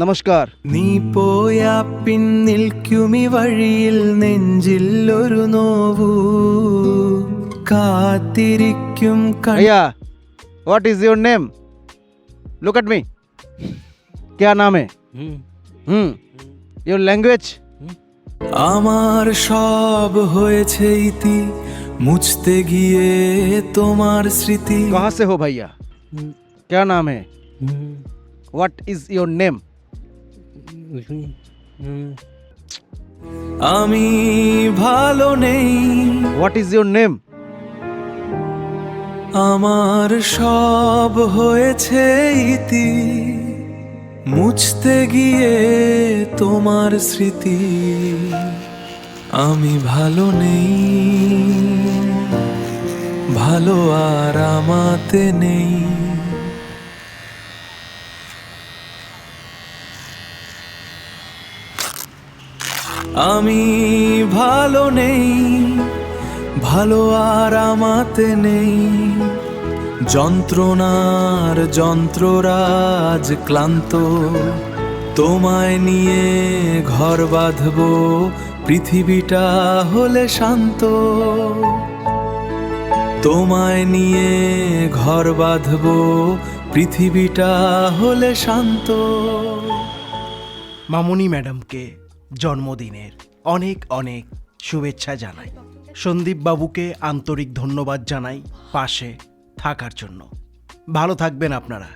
നമസ്കാർ. നീ പോയ പിന്നിൽക്കുമി വഴിയിൽ നെഞ്ചിൽ ഒരു നോവു കാത്തിരിക്കും भैया, what is your name? Look at me. क्या नाम है? Your language? আমার সব হয়েছে ইতি মুছতে গিয়ে তোমার স্মৃতি। कहाँ से हो भैया? क्या नाम है? What is your name? আমি ভালো নেই, What is your name? আমার সব হয়েছে ইতি মুছতে গিয়ে তোমার স্মৃতি। আমি ভালো নেই, ভালো আর আমাতে নেই। আমি ভালো নেই, ভালো আর আমাতে নেই। যন্ত্রণার যন্ত্ররাজ ক্লান্ত, তোমায় নিয়ে ঘর বাঁধব পৃথিবীটা হলে শান্ত। তোমায় নিয়ে ঘর বাঁধব পৃথিবীটা হলে শান্ত। মামুনি ম্যাডামকে জন্মদিনের অনেক অনেক শুভেচ্ছা জানাই। সন্দীপ বাবুকে আন্তরিক ধন্যবাদ জানাই পাশে থাকার জন্য। ভালো থাকবেন আপনারা।